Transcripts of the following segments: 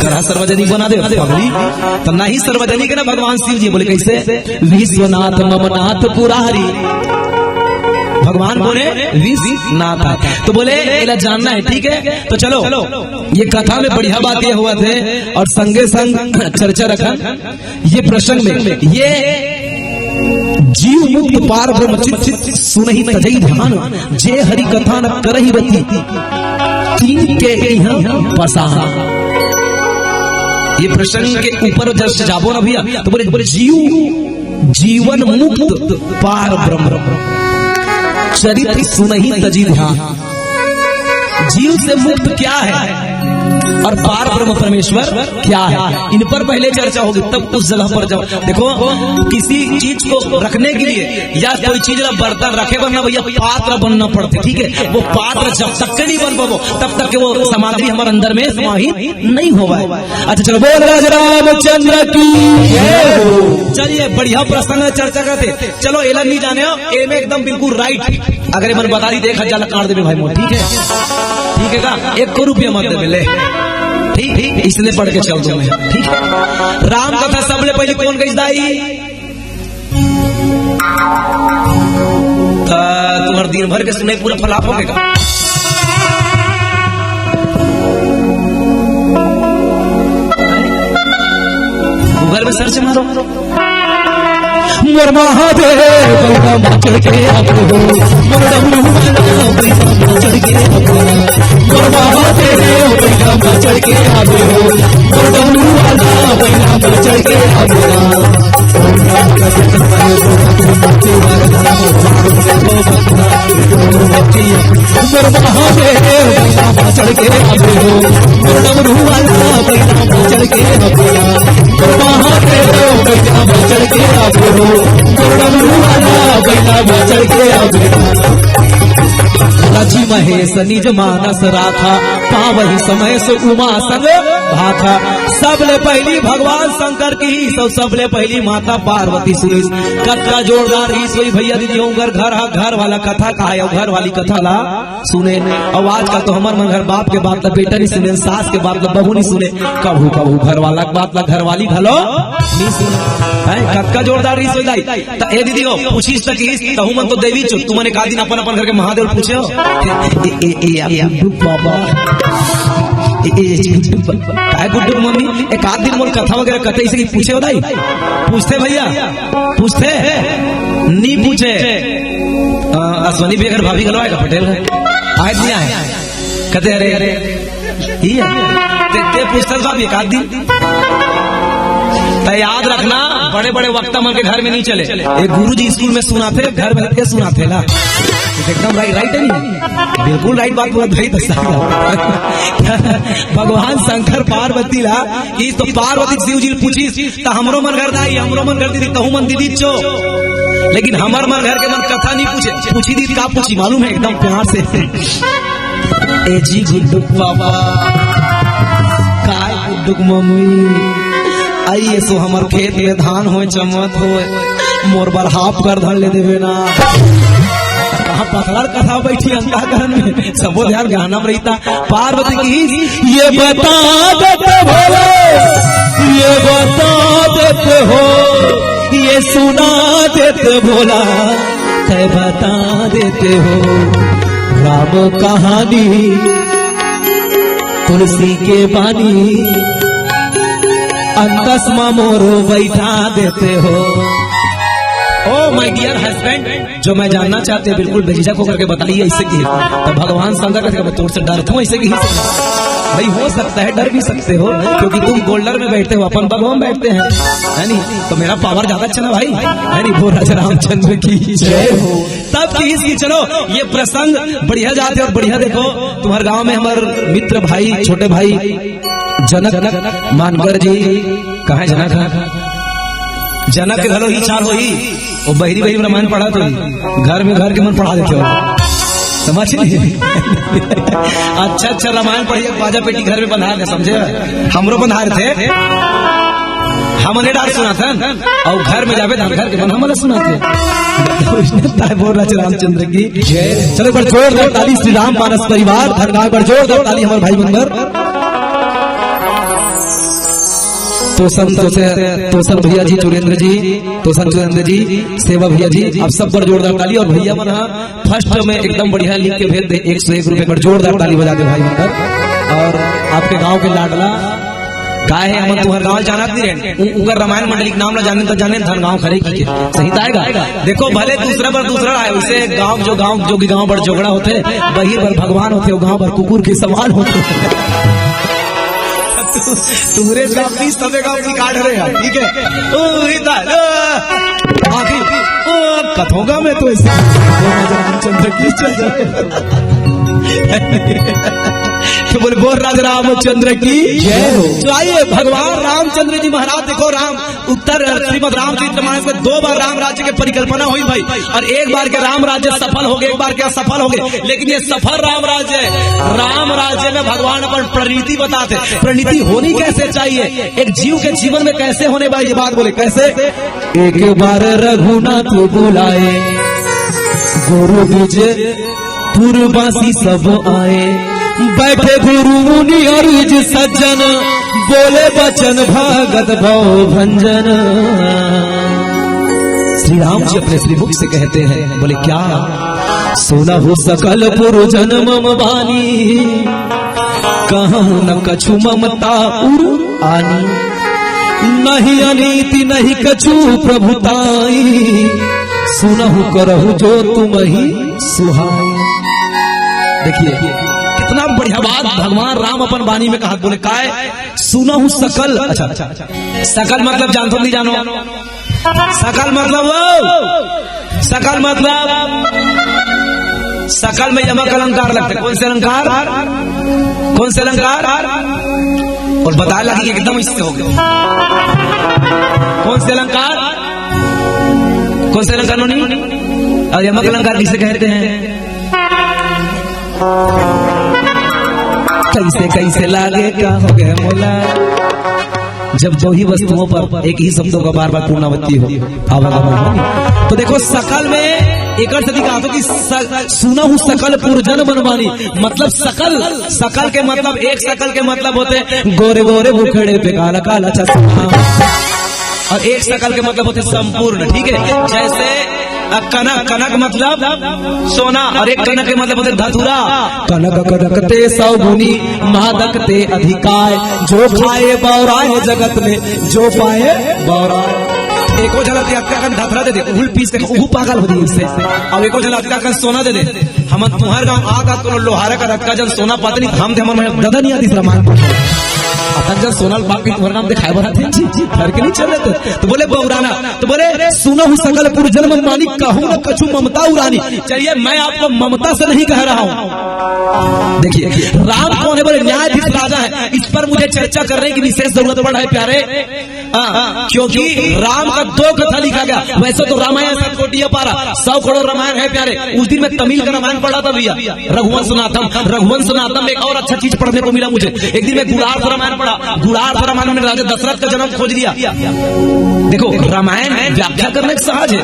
ग्रह सार्वजनिक बना दे पगली। तो नहीं सार्वजनिक है ना भगवान शिव जी। बोले कैसे? विश्वनाथ ममनाथ पुरारी, भगवान बोले विश्वनाथ। तो बोले इला जानना है, ठीक है। तो चलो ये कथा में बढ़िया बात ये हुआ थे और संगे संग चर्चा रखा ये प्रसंग में। ये जीव मुक्त पार ब्रह्म चित सुनहि तजई ध्यान, जे हरि कथा न करहि रति तीन के यहाँ बसा। ये प्रसंग के ऊपर जस्ट जाबो ना भैया। तो बोले जीवन मुक्त पार ब्रह्म चरित्र सुनहि तजी ध्यान। जीव से मुक्त क्या है और पार ब्रह्म परमेश्वर क्या है, इन पर पहले चर्चा होगी, तब उस जगह पर जाओ। देखो किसी चीज को रखने के लिए या कोई चीज बर्तन रखे बनना भैया पात्र बनना पड़ते, ठीक है। वो पात्र जब तक के नहीं बन पाओ तब तक के वो सामग्री हमारे अंदर में समाहित नहीं होगा। अच्छा चलो बोल रामचंद्र की। चलिए बढ़िया प्रसंग चर्चा करते। चलो एला नहीं जाने ए में एकदम बिल्कुल राइट। अगर मन बता दी देखा जाला काट देवे भाई मोर, ठीक है ठीक है का 1 रुपया मत दे मिले, ठीक इसलिए पढ़ के चल दो मैं, ठीक है। राम कथा सबले पहले कौन गई दाई? तुम्हारे दिन भर के सुने पूरा फलाप होगा। गूगल में सर्च मारो मोर महादेव चढ़ के आपको मोर डमरू चढ़ के आपको मोर महादेव चढ़ के आपको मोर डमरू चढ़ के आपको मोर महादेव चढ़ के आपको मोर डमरू चढ़ के आपको मोर महादेव चढ़ के आपको रची महेश निज मानस राखा, पावही समय से उमा संग भाखा। सबले पहली भगवान शंकर की सबले पहली माता पार्वती सुरेश। कथा जोरदार ही सोई भैया दीदी होंगे घर वाला कथा कहा है, घर वाली कथा ला सुने। और आजकल तो हमारे मन घर बाप के बात बेटा नहीं सुने, सास के बात बहू नहीं सुने, कबू कबू घर वाला बात घर वाली घलो नहीं सुने। कथा जोरदार ही सोई तो ए दीदी हो पूछीस तक कहूँ मन तो देवी चो तुमने का दिन अपन घर के महादेव पूछे बाबा गुड्डू मम्मी एक आध दिन मोर कथा वगैरह कथे इसे पूछे हो दाई? पूछते भैया पूछते नहीं पूछे। अश्वनी भी अगर भाभी गलवाए का पटेल है आए नहीं आए कहते अरे ते पूछते भाभी एक आध दिन। याद रखना बड़े बड़े वक्ता मन के घर में नहीं चले। एक गुरुजी स्कूल में सुनाते घर में के सुनाते ला एकदम राइट है नहीं बिल्कुल राइट बात हुआ भाई। भगवान शंकर पार्वती ला कि तो पार्वती शिव जी पूछी तो हमरो मन घर दाई हमरो मन घर दीदी कहूँ मन दीदी चो, लेकिन हमार मन घर के मन कथा नहीं पूछे। पूछी दीदी का पूछी मालूम है एकदम प्यार से ए जी गुड्डू बाबा काय गुड्डू मम्मी आइए सो हमार खेत में धान हो चमत हो मोर बार हाफ कर धन ले देवे ना। कहा पथरार कथा बैठी अंताकरण में सबो ध्यान गाना में रहता। पार्वती की ये बता देते भोले ये बता देते हो ये सुना देते भोला तय बता देते हो राम कहानी तुलसी के बानी अंतस मोरो बैठा देते हो। ओ माय डियर हस्बैंड जो मैं जानना चाहते हैं बिल्कुल बेझिझक होकर के बताइए ऐसे की तो भगवान शंकर का मैं तुमसे डरता हूँ ऐसे की भाई हो सकता है डर भी सकते हो क्योंकि तुम गोल्डर में बैठते हो अपन भगवान बैठते हैं है नहीं तो मेरा पावर ज्यादा अच्छा ना भाई है नहीं। वो राजा रामचंद्र की जय हो। तब की चलो ये प्रसंग बढ़िया जाते और बढ़िया देखो तुम्हारे गाँव में हमारे मित्र भाई छोटे भाई जनक मानकर जी कहा है जनक के घरों ही चार हो ही वो बहरी बहरी रामायण पढ़ा तो घर में घर के मन पढ़ा देते हो समझ नहीं। अच्छा रामायण पढ़िए बाजा पेटी घर में बना दे समझे हमरो बना रहे थे हमने डाल सुना था और घर में जावे घर के मन हमारा सुना थे। बोल रहा रामचंद्र की जय। चलो बड़ जोरदार ताली श्री राम मानस परिवार धरना बड़ जोरदार ताली हमारे भाई बंदर। तोसन भैया जी, चुरेंद्र जी, तोसन चुरेंद्र जी, सेवा भैया जी, आप सब पर जोरदार ताली। और भैया मन फर्स्ट में एकदम बढ़िया लिख के भेज दे 101 रुपए पर जोरदार ताली बजा दे भाई मंडल। और आपके गांव के लाडला काय है हम तुम्हारे गांव जाना नहीं रहे उगर रामायण मंडली के नाम ना जाने तो जाने धन गांव खड़े की सही आएगा। देखो भले दूसरा पर दूसरा आए उसे गांव जो कि गांव पर झगड़ा होते वही पर भगवान होते, गांव पर कुकुर के सवाल होते। तुम्हारे काट रहे हैं ठीक है कथोगा में तो रामचंद्र की चल तो बोले बोल राज रामचंद्र की जय हो। तो आइए भगवान रामचंद्र जी महाराज देखो राम उत्तर श्रीमद रामचरितमानस में 2 बार राम राज्य की परिकल्पना हुई भाई, और एक बार के राम राज्य सफल हो गए, एक बार के असफल हो गए। लेकिन ये सफल राम राज्य है। राम राज्य में भगवान अपन प्रणीति बताते, प्रणीति होनी कैसे चाहिए, एक जीव के जीवन में कैसे होने भाई ये बात बोले कैसे। एक बार रघुनाथ बुलाए गुरु विजय पूर्ववासी सब आए, बैठे गुरु मुनि और सज्जन बोले बचन भगत भव भंजन। श्री राम जी अपने श्रीमुख से कहते हैं बोले क्या सोना हो सकल पुरजन मम बानी, कहाँ न कछु ममता उर आनी, नहीं अनीति नहीं कछु प्रभुताई, सुनहु करहु जो तुम ही सुहाई। देखिए कितना बढ़िया बात भगवान राम अपन वाणी में कहा बोले काय सुनहु सकल। अच्छा सकल मतलब जानते नहीं जानो, सकल मतलब सकल में यमक अलंकार लगते। कौन से अलंकार, कौन से अलंकार, और बताया लगी एकदम इससे हो गया। कौन से अलंकार, कौन से अलंकार नहीं, और यमक अलंकार किसे कहते हैं। कैसे कैसे लागे का हो गया मोला, जब दो ही वस्तुओं पर एक ही शब्दों का बार बार पूर्णावृत्ति हो आवागमन हो। तो देखो सकल में एक अर्थ दिखा दो कि सुना हूं सकल पुरजन बनवानी, मतलब सकल के मतलब एक सकल के मतलब होते गोरे गोरे मुखड़े पे काला काला चश्मा, और एक सकल के मतलब होते संपूर्ण। ठीक है, जैसे कनक मतलब सोना, और एक कनक के मतलब होते धतूरा। कनक कनकते सौगुनी मादकते अधिकाय, जो खाए बौराए जगत में जो पाए बौराए। एको जला धतरा दे दे उहुल पीस के उहु पागल हो दी इससे, अब एको जला का सोना दे दे। हम तुम्हारे गाँव आगा तो लोहारा का रत्का जन सोना पाते नहीं हम थे हमारे दादा नहीं आती रामायण जब सोनल बाप की तुम्हारे नाम दिखाए बना थे घर के नहीं चल रहे थे। तो बोले बौराना, तो बोले सुनो हूँ सकल पुरजन मानी, कहूँ न कछु ममता उरानी। चलिए मैं आपको ममता से नहीं कह रहा हूँ। देखिए राम कौन है, बोले न्यायाधीश राजा है। इस पर मुझे चर्चा करने की विशेष जरूरत पड़ा है प्यारे, क्योंकि राम का 2 कथा लिखा गया। वैसे तो रामायण 7 कोटि पारा 100 करोड़ रामायण है प्यारे। उस दिन मैं तमिल का रामायण पढ़ा था भैया, रघुवंश नाथम एक और अच्छा चीज पढ़ने को मिला मुझे। एक दिन मैं गुड़ार्थ रामायण पढ़ा, गुड़ार्थ रामायण में राजा दशरथ का जन्म खोज दिया। देखो रामायण व्याख्या करने सहज है,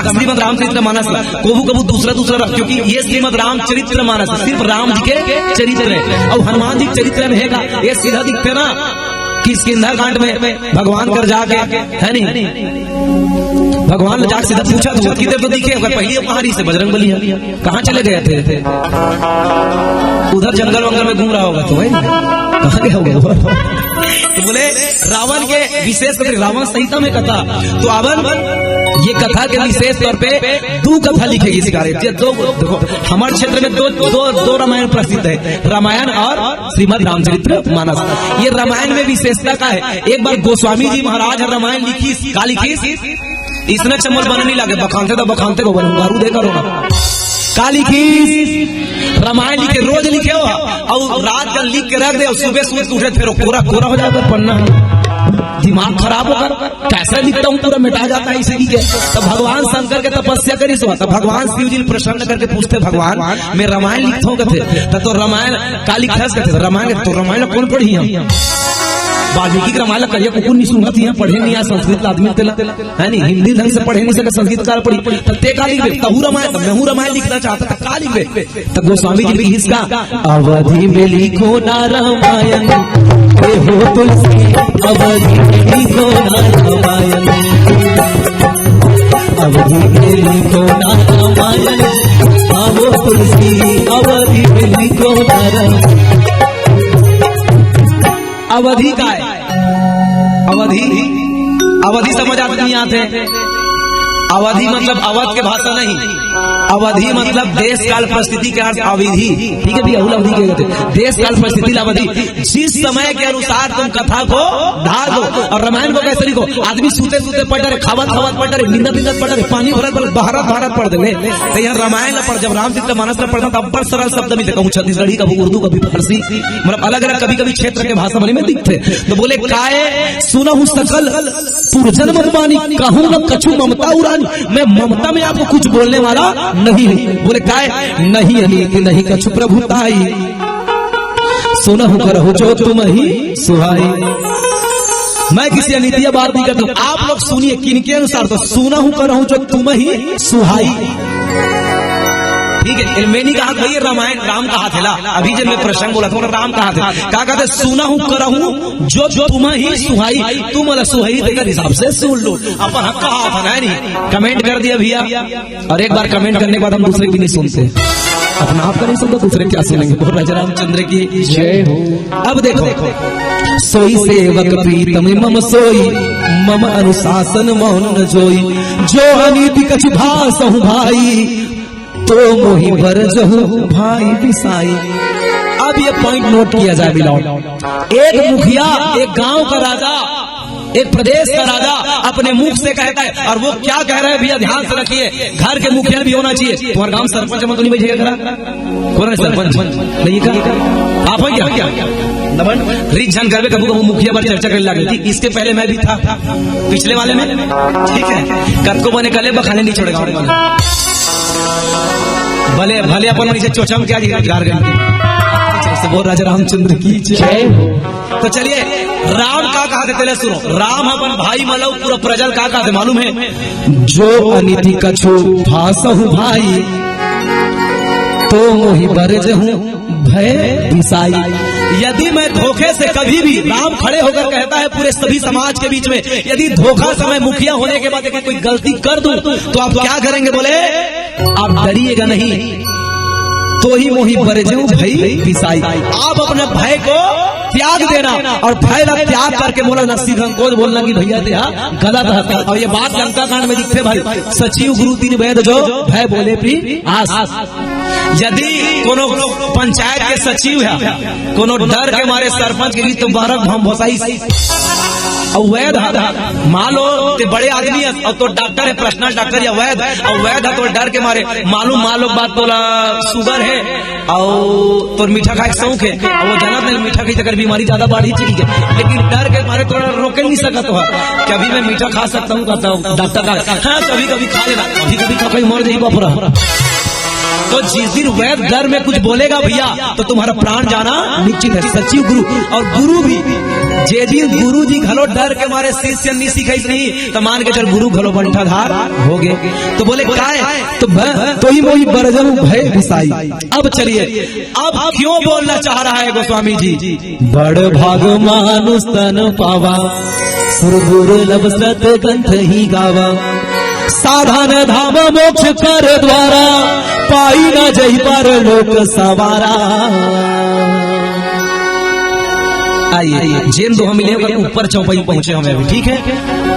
श्रीमद रामचरितमानस कबू दूसरा, क्योंकि ये श्रीमद रामचरितमानस सिर्फ राम जी के चरित्र है, और हनुमान जी चरित्र में है ये सीधा दिखते ना कि किंधर कांड में भगवान कर जाके है नहीं, भगवान ने जाके सीधा पूछा तो किधर तो दिखे, पहले पहाड़ी से बजरंगबली कहाँ चले गए थे, उधर जंगल वंगल में घूम रहा होगा, तो कहाँ गया होगा। तो बोले रावण के विशेष करके रावण संहिता में कथा, तो अवन ये कथा के विशेष तौर पे 2 कथा लिखेगी सिकारे। देखो हमारे क्षेत्र में दो रामायण प्रसिद्ध है, रामायण और श्रीमद रामचरितमानस। ये रामायण में विशेषता का है, एक बार गोस्वामी जी महाराज रामायण लिखी, का लिखी इसने चमल बने नहीं लगे, बखानते को बनूंगारू देकर होगा का लिखी रामायण लिखे, रोज लिखे हो और रात का लिख के रख दे, और सुबह उठे फिर कोरा हो जाकर पढ़ना, दिमाग खराब होकर कैसे लिखता हूँ पूरा मिटा जाता है इसी के। तो भगवान शंकर के तपस्या करी सो, तो भगवान शिव जी प्रसन्न करके पूछते भगवान मैं रामायण लिखता हूँ कहते, तो रामायण का लिखा कहते रामायण, तो रामायण कौन पढ़ी हम वाल्मीकि का रामायण करिए कुकुर नहीं सुनत यहाँ पढ़े नहीं, यहाँ संस्कृत आदमी है नहीं, हिंदी ढंग से पढ़े नहीं सके, संस्कृत कार पढ़ी ते का लिख दे, तहु रामायण मैं हूँ रामायण लिखना चाहता था का लिख दे। तो गोस्वामी जी भी इसका अवधि में लिखो ना रामायण हो तुलसी अवधि को रामायण, अवधि को रामायण, आवो तुलसी अवधि को अवधि का है। अवधि समझ आते नहीं आते। अवधि मतलब अवध के भाषा नहीं, अवधि मतलब देश काल परिस्थिति के अर्थ अवधि, ठीक है भैया, अवधि के कहते हैं देश काल परिस्थिति अवधि। जिस समय के अनुसार तुम कथा को ढाल दो। और रामायण को कैसे लिखो, आदमी सूते सूते पढ़ रहे, खावत खावत पढ़ रहे, निंदत निंदत पढ़ रहे, पानी भरत भारत पढ़ दे। तो यहाँ रामायण पढ़, जब रामचरित मानस में पढ़ता तब पर सरल शब्द मिलते, कहूँ छत्तीसगढ़ी, कभी उर्दू, कभी फारसी, मतलब अलग अलग कभी कभी क्षेत्र के भाषा में दिखते। तो बोले काय सुनहु सकल पुरजन मनमानी, कहूँ न कछु ममता उड़ानी, मैं ममता में आपको कुछ बोलने वाला नहीं हूँ। बोले काय नहीं अनीति नहीं कछु प्रभुताई, सुनहु करहु जो तुम ही सुहाई। मैं किसी अनीतिया बात नहीं करता हूँ, आप लोग सुनिए किनके अनुसार, तो सुनहु करहु जो तुम ही सुहाई, ठीक है। मैंने कहा भाई रामायण राम कहा था, अभी जब मैं प्रसंग बोला था राम कहा था, क्या कहते सुनहु करहु जो तुम ही सुहाई, तुम वाला सुहाई तेरे हिसाब से सुन लो, अपन हक कहा था नहीं। कमेंट कर दिया भैया, और एक बार कमेंट करने के बाद हम दूसरे की नहीं सुनते, अपना आप का नहीं सुनते, दूसरे क्या सुनेंगे। बोल राजा रामचंद्र की जय हो। अब देखो, सोई सेवक प्रीतम मम सोई, मम अनुशासन मौन न जोई, जो अनीति कछु भासहु भाई, तो मोहि बरजहु भाई बिसाई। अब ये पॉइंट नोट किया जाए बिलौट, एक मुखिया, एक गांव का राजा, एक प्रदेश का राजा अपने मुख से कहता है, और वो क्या कह रहा है भैया ध्यान से रखिए, घर के मुखिया भी होना चाहिए। तुम्हारे गांव सरपंच मत नहीं भेजिएगा, कौन है सरपंच नहीं का आप है क्या रिझन करवे कभी कभी मुखिया पर चर्चा करने लगे थी। इसके पहले मैं भी था पिछले वाले में, ठीक है, कद को बने कले बखाने नहीं छोड़ेगा, भले भले अपन नीचे चोचम क्या बोल राजा रामचंद्र की जय हो। तो चलिए राम का कहा थे, पहले सुनो, राम अपन भाई मलऊ पूरा प्रजल का कहा थे मालूम है, जो अनिति कछु भासहु भाई, तो मोहि बरजहु भय बिसाई। यदि मैं धोखे से कभी भी, राम खड़े होकर कहता है पूरे सभी समाज के बीच में, यदि धोखा से मैं मुखिया होने के बाद कोई गलती कर दूं तो आप क्या करेंगे? बोले आप डरिएगा नहीं, तो ही मोहि बरजहु भय बिसाई। आप अपने भय को त्याग देना, और भय का त्याग करके बोला नरसिंह को बोलना कि भैया गलत है। और ये बात लंका कांड में दिखते भाई, सचिव गुरु तीन वेद जो भय बोले प्री आस। यदि कोनो पंचायत के सचिव है, कोनो डर के मारे सरपंच के तो बारह हम भसाई और वैद मान लो बड़े आदमी है और तो डॉक्टर है, पर्सनल डॉक्टर या वैद, और वैद है तो डर के मारे मालूम बात बोला शुगर है और तो मीठा खाए शौक है, और वो जानत नहीं मीठा खाई अगर बीमारी ज्यादा बढ़ी चीज है, लेकिन डर के मारे थोड़ा रोक नहीं सकता हो, कभी मैं मीठा खा सकता हूँ कहता हूँ डॉक्टर का, हाँ कभी कभी खा लेना, कभी कभी खा मर जाएगा पूरा। तो जिस दिन वैद डर में कुछ बोलेगा भैया तो तुम्हारा प्राण जाना निश्चित है। सचिव गुरु और गुरु भी, जे दिन गुरु जी घलो डर के मारे शिष्य नहीं सीखे नहीं, तो मान के चल गुरु घलो बंठाधार हो गए। तो बोले काय तो ही मोहि बरजहु भय बिसाई। अब चलिए, अब क्यों बोलना चाह रहा है गोस्वामी जी? बड़ भाग मानुष तन पावा, सुरगुरु लब सत ग्रंथ ही गावा, साधन धाम मोक्ष कर द्वारा, पाई न जही पर लोक सवारा। आइए जेन दो हम मिले ऊपर चौपाई पहुंचे हमें अभी, ठीक है।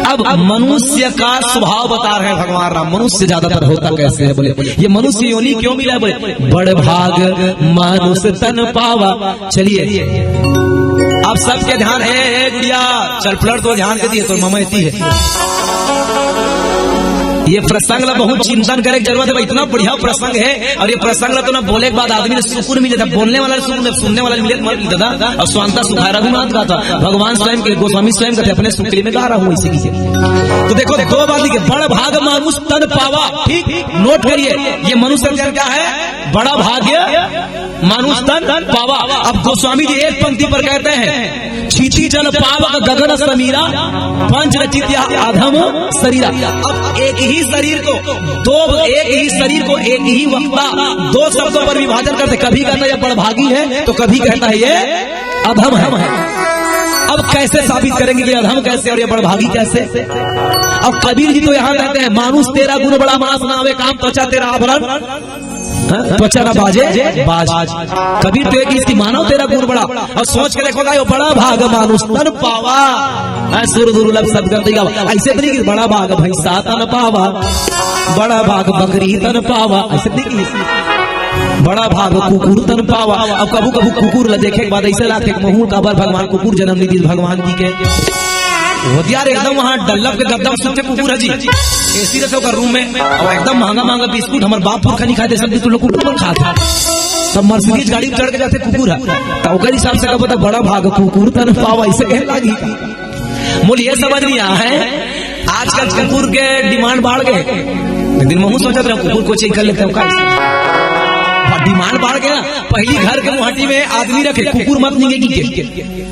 अब मनुष्य का स्वभाव बता रहे हैं भगवान राम, मनुष्य ज्यादातर होता कैसे है? बोले ये मनुष्य योनि क्यों मिला है? बोले बड़ भाग मानुष तन पावा। चलिए अब सबके ध्यान है गुड़िया, चल फ्लड तो ध्यान के दिए तो ममती है, ये प्रसंग ला बहुत चिंतन करे जरूरत है। इतना बढ़िया प्रसंग है, और ये प्रसंग ला तो ना बोले के बाद आदमी ने सुकून मिले था, बोलने वाला सुकून, सुनने वाला मिले दादा। और स्वांता सुखारा भी मात गाता, भगवान स्वयं के गोस्वामी स्वयं कहते अपने सुक्री में गा रहा हूँ इसी की। तो देखो दो बात लिखे, बड़ भाग मानुष तन पावा, ठीक नोट करिए, ये मनुष्य क्या है? बड़ा भाग्य मानुष तन पावा। अब गोस्वामी जी एक पंक्ति पर कहते हैं, क्षिति जल पावक गगन समीरा, पंच रचित अधम शरीरा। अब एक ही शरीर को एक ही वक्ता दो शब्दों पर विभाजन करते, कभी कहता है ये बड़भागी है तो कभी कहता है ये अधम है। अब कैसे साबित करेंगे कि अधम कैसे और ये बड़भागी कैसे? अब कबीर जी तो यहाँ कहते हैं मानुष तेरा गुण बड़ा मास ना आवे काम त्वचा तेरा आभरण त्वचा ना बाजे बाज। कबीर तो एक इसकी मानव तेरा गुण बड़ा, और सोच के देखो ये बड़ा भाग मानुष तन पावा सुर दुर्लभ सदगति गावा। ऐसे नहीं कि बड़ा भाग भैंसा तन पावा, बड़ा भाग बकरी तन पावा, ऐसे नहीं कि बड़ा भाग कुकुर तन पावा। अब कबू कबू कुकुर ला देखे के बाद ऐसे लाते महूर का भगवान कुकुर जन्म दी भगवान जी के होतियार एकदम वहाँ डल्लभ के दबदब सुनते कुकुर है जी एसी रखे होकर रूम में, और एकदम महंगा महंगा बिस्कुट हमारे बाप पुरखा नहीं खाते सब तो लोग कुकुर खाता। तब मर्सिडीज गाड़ी चढ़ के जाते कुकुर है तो ओकर हिसाब से कहता बड़ा भाग कुकुर तन पावा, ऐसे कह लागी। मूल ये समझ नहीं आया है आजकल कुकुर के डिमांड बढ़ गए। दिन महू सोचा था कुकुर को चेक कर लेते हैं, डिमांड बढ़ गया। पहली घर के मुहाटी में आदमी रखे कुकुर मत निगेगी के,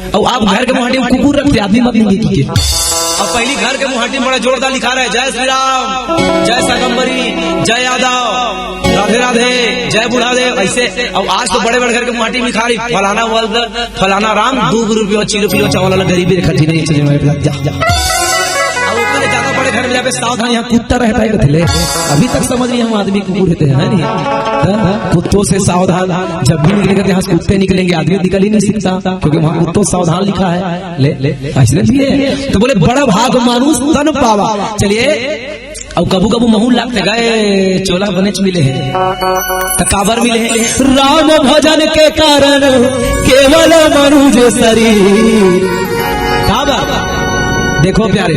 और आप घर के मुहाटी में कुकुर रखते आदमी मत निगेगी के। अब पहली घर के मुहाटी में बड़ा जोरदार लिखा रहा है जय श्री राम, जय सगम्बरी, जय यादव, राधे राधे, जय बुढ़ादेव, ऐसे। अब आज तो बड़े बड़े घर के मुहाटी में लिखा रही फलाना वर्ल्ड फलाना राम 2 रुपये 4 रुपये चावल गरीबी खर्ची नहीं चले। ज्यादा बड़े घर में जाके सावधान यहाँ कुत्ता रहता है कथले। अभी तक समझ नहीं हम आदमी कुकुर रहते हैं नहीं, कुत्तों से सावधान। जब भी निकलेंगे यहाँ कुत्ते निकलेंगे, आदमी निकल ही नहीं सकता क्योंकि वहाँ कुत्तों सावधान लिखा है। ले ऐसे भी तो बोले बड़ा भाग मानुष तन पावा। चलिए अब कबू कबू महू लगते गए चोला बनेच मिले हैं काबर मिले हैं राम भजन के कारण केवल मनुष्य शरीर काबर। देखो प्यारे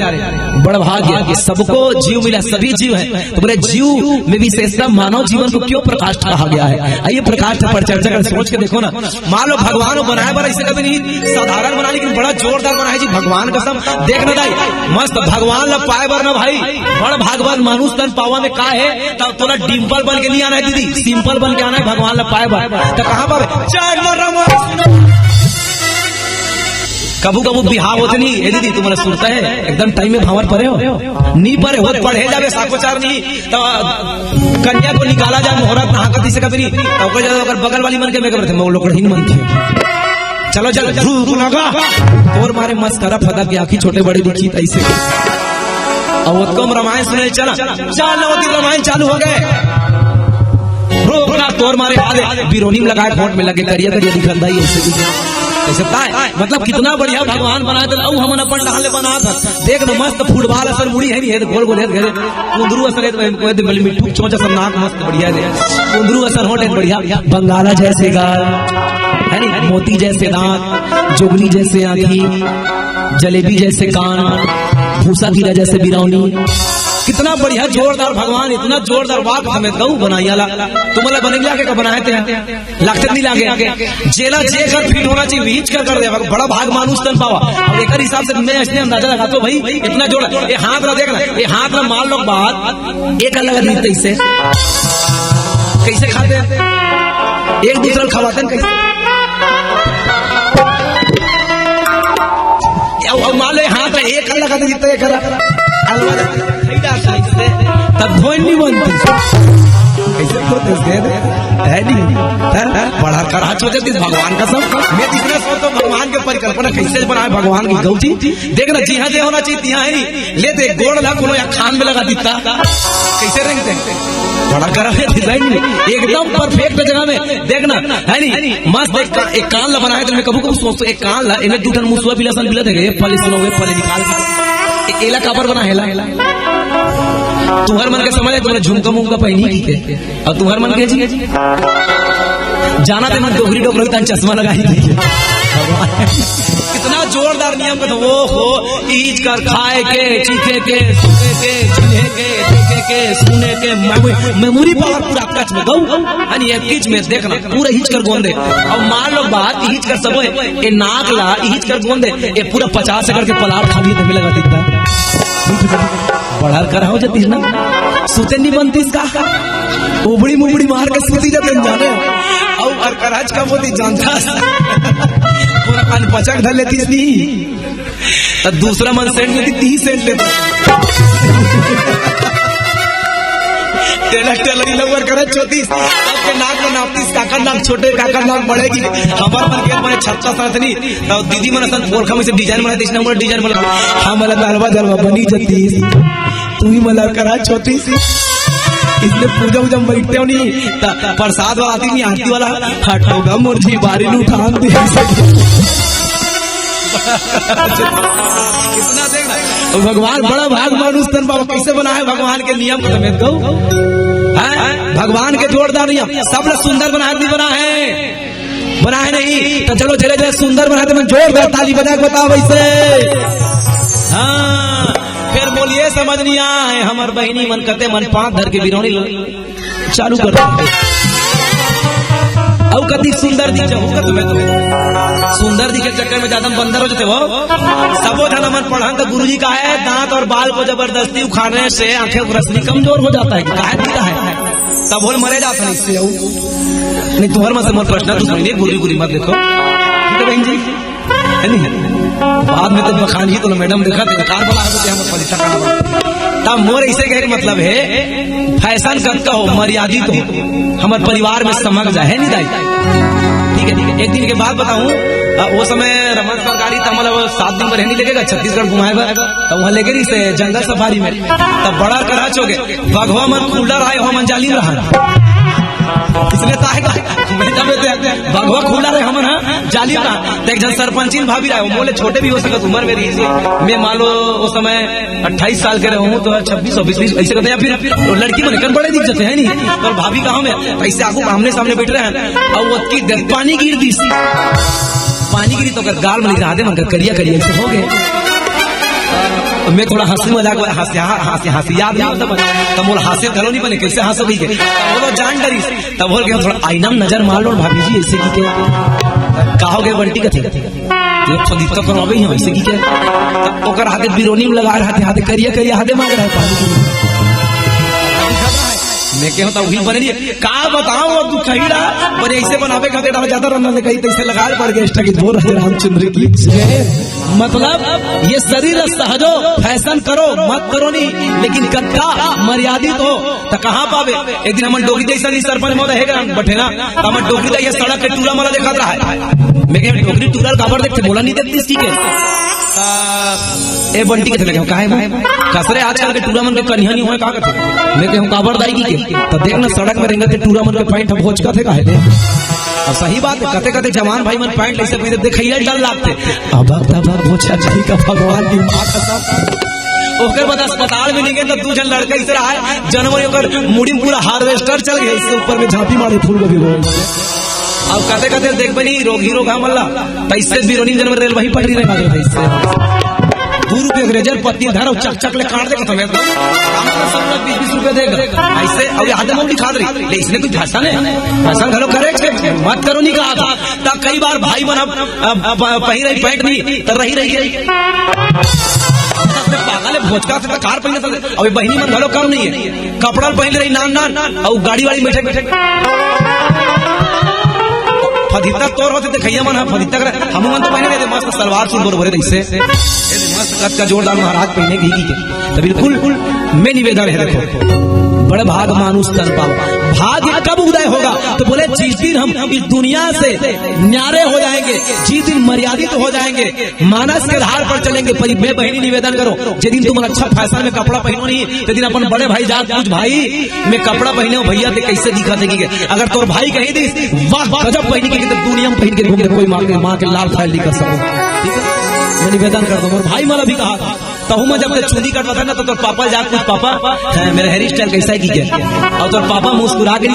बड़ा भाग्य सबको जीव मिला, सभी जीव है तो बोले जीव में विशेषता मानव जीवन को क्यों प्रकाश कहा गया है। आइए प्रकाश पर चर्चा कर सोच के देखो ना। मान लो भगवान बनाए पर ऐसे कभी नहीं साधारण बना लेकिन बड़ा जोरदार बनाए जी भगवान कसम। देखना भाई मस्त भगवान ला पाए बर ना भाई बड़ा भागवान मानुष तन पावा में का है तब थोड़ा डिम्पल बन के नहीं आना है दीदी, सिंपल बन के आना है भगवान ला पाए बर। तो कहाँ पर कबू कबू बिहाव होते नहीं ये दीदी तुम्हारा सुनता है एकदम टाइम में भावर पड़े हो नहीं पड़े हो पढ़े जावे साकोचार नहीं तो कन्या को निकाला जाए मुहूर्त नहा कर से कभी नहीं अगर बगल वाली मन के मैं करते मैं लोग नहीं मन थे चलो चलो लगा और मारे मस्करा फदा की आंखी छोटे बड़े दिखी ऐसे और कम रामायण सुने चला रामायण चालू हो गए रोकना तोर मारे बिरोनी में लगाए फोट में लगे करिया करिया दिखल दाई ऐसे मतलब कितना बढ़िया भगवान बनाया था हम अपन डाले बना था। देख ना मस्त फुटबॉल असर मुड़ी है नहीं गोल गोल है कुंदरू असर है मिट्टू चोचा सब नाक मस्त बढ़िया है कुंदरू असर होटे बढ़िया बंगाला जैसे गाल है नहीं मोती जैसे दांत जोगनी जैसे आंखी जलेबी जैसे कान भूसा कीड़ा जैसे बिरौनी कितना बढ़िया जोरदार भगवान इतना जोरदार वाक हमें गऊ बनाइला तुम्हारा बनेगा के बनाए थे लागत नहीं लागे जेला जे कर फिट होना चाहिए बीच कर दे बड़ा भाग मानुष तन पावा। और एक हिसाब से मैं इसलिए अंदाजा लगाता हूँ भाई इतना जोड़ ये हाथ ना देखना ये हाथ ना मान लो बात एक अलग रीत से कैसे खाते एक दूसरे को खवाते कैसे मान लो हाथ एक अलग लगाते जितना करा तब धोई नहीं बनती कैसे पढ़ा कर भगवान का सब मैं तीसरे सौ तो भगवान के परिकल्पना कैसे बनाए भगवान की गौची देखना जी हाँ होना चाहिए यहाँ है लेते गोड़ ला कोनो या खान में लगा दीता कैसे रखते बड़ा करा डिजाइन में एकदम परफेक्ट जगह में देखना है नहीं मस्त एक कान ला बनाए तो मैं कबू कबू सोचता एक कान ला इन्हें दूठन मुसुआ पिलासन पिला देंगे फल सुनोगे फल निकाल एला काबर बना हेला तुम्हारे मन के समझ है तुम्हारे झुमका मुमका पहनी की और तुम्हारे मन के जी जाना थे मन डोगरी डोगरी चश्मा लगाई कितना जोरदार नियम का वो हो ईज कर खाए के चीखे के सुने के चिन्हे के देखे के सुने के मेमोरी पावर पूरा कच में गऊ यानी एक किच में देखना पूरा हिच कर गोंदे और मान लो बात हिच कर सब ये नाक ला हिच कर गोंदे ये पूरा 50 एकड़ के पलाट खाली तो लगा देता बढ़ा कर हो जाती है ना सूते नहीं बनती इसका उबड़ी मुबड़ी मार के सूती जाते जाने और कराच का मोती जानता पूरा कान पचक धर लेती थी दूसरा मन सेंट लेती 30 सेंट लेता टेलर लवर करे 34 के नाक में नापतीस काकर नाक छोटे काकर नाक बढ़ेगी हमार मन के माने 36 साथनी और दीदी मन सन पोरखा में से डिजाइन बना देस नंबर डिजाइन बना हम वाला दलवा दलवा बनी जती तू ही मला करा 34 इसलिए पूजा उजा बैठते हो नहीं प्रसाद वाला आती नहीं आरती वाला हटोगा मुर्जी बारी उठा दे कितना देखना तो भगवान बड़ा भाग मानुष तन बाबा कैसे बना है भगवान के नियम को समेत गो भगवान के जोरदार नियम सब लोग सुंदर बना है नहीं तो चलो धीरे धीरे सुंदर बनाते मैं जोरदार ताली बजा के बताओ वैसे हाँ फिर बोलिए समझ नहीं आए हमार बहनी मन करते मन 5 धर के बिरौनी चालू कर अब कति सुंदर दिख जाऊंगा तुम्हें सुंदर दिखे चक्कर में ज्यादा बंदर हो जाते हो सबो जना मन पढ़ा तो गुरुजी का है दांत और बाल को जबरदस्ती उखाड़ने से आंखें की रोशनी कमजोर हो जाता है काहे दिखता है तब बोल मरे जाता है इससे नहीं तुम्हारे में से मोर प्रश्न तो सुनिए गुरी मत देखो बहन जी बाद में तो बखान ही तो मैडम देखा थे कार बोला तब मोर ऐसे कहे मतलब है फैशन करता हो मर्यादित हो हमारे परिवार में समझ जाए नहीं दाई ठीक है एक दिन के बाद बताऊं वो समय रमन सरकारी था मतलब 7 दिन पर रहने लगेगा छत्तीसगढ़ घुमाएगा तो वहाँ लेके से जंगल सफारी में तब बड़ा करा चोगे भगवा मन कूलर आए हो मंजाली रहा इसलिए भगवा खुला रहे हम जाली का एक जन सरपंची भाभी रहे बोले छोटे भी हो सकते उम्र में रही मैं मान लो उस समय 28 साल के रहे हूँ तो 26 20 ऐसे करते हैं फिर लड़की में निकल बड़े दिख जाते हैं नहीं तो भाभी कहाँ में ऐसे आगू आमने सामने बैठ रहे हैं और वो पानी गिर दी पानी गिरी तो गाल में निकला दे मगर करिया ऐसे हो गए मैं थोड़ा हंसी मजाक हंसी याद तब बोल हास्य धरो नहीं बने कैसे हंसो भी बोलो जान डरी तब बोल गया थोड़ा आईना में नजर मार लो भाभी जी ऐसे की क्या कहोगे बंटी का दिक्कत करो अभी ऐसे की क्या ओकर हाथे बिरोनी में लगा रहे हाथे करिया हाथे मांग रहा है पानी मैं कहता वही बने नहीं का बताऊं अब तू कही रहा पर ऐसे बनावे का बेटा ज्यादा रंग ने कही तैसे लगा पड़ गए स्टकी बोल रहे रामचंद्र की मतलब ये शरीर सहजो फैशन करो मत करो नहीं लेकिन कट्टा मर्यादित हो तो कहाँ पावे एक दिन हम डोगरी जैसा नहीं सरपंच महोदय है बैठेना तो हम डोगरी दा ये सड़क के टूरा मला देखा रहा है मैं कह डोगरी टूरा खबर देखते बोला नहीं देखती ठीक है ए बंटी के लगे काहे कसरे आजकल के टूरा मन के कन्हैया नहीं होए का कहते मैं कहूं काबरदाई की तो देखना सड़क में रेंगते टूरा मन के पैंट भोज का थे काहे दे और सही बात है कते जवान भाई मन पैंट ऐसे पहनते देखैया डर लागते अब भोजा जी का भगवान की मां कसम ओकर बाद अस्पताल में नहीं गए तो तू जन लड़का इस रहा है जनवरी ओकर मुड़ी पूरा हार्वेस्टर चल गया इसके ऊपर में झांपी मारे फूल गोभी हो अब कते देख बनी रोग मल्ला पैसे बिरोनी जनवरी रेल वही पटरी रहा इससे 2 रुपये रेजर पत्ती धर चक ले काट देगा तुम्हें 20 रुपए देगा ऐसे अब आदम दिखा रही इसने कुछ भाषा भाषण घरों करे मत करो नहीं कहा था तब कई बार भाई बना पही रही पैंट नहीं तो रही पागल है भोजका से कार पहने अभी बहनी मन घरों कम नहीं है कपड़ा पहन रही नान और गाड़ी वाड़ी बैठे फदिता तोर होते थे खैया मन फदिता कर हम मन तो पहने थे मस्त सलवार सूट बोरे ऐसे मस्त कद का जोरदार महाराज पहने की तो बिल्कुल मैं निवेदन है देखो बड़े भाग मानुष तन पाओ भाग्य कब उदय होगा तो बोले जिस दिन हम इस दुनिया से न्यारे हो जाएंगे जिस दिन मर्यादित हो जाएंगे मानस के आधार पर चलेंगे मैं बहनी निवेदन करो जिस दिन तुम अच्छा फैशन में कपड़ा पहनो नहीं तो दिन अपन बड़े भाई जात पूछ भाई मैं कपड़ा पहने हूँ भैया ते कैसे दिखा देगी अगर तोर भाई कही दी वाह गजब पहनी के तो दुनिया में पहन के घूम कोई माँ के लाल फाइल नहीं कर सको ठीक है मैं निवेदन करता हूँ भाई मला भी कहा था तो मैं जब चूड़ी कटवा था ना तो पापा जा कुछ पापा मेरा हेयर स्टाइल कैसा है की और तो पापा मुस्कुरा के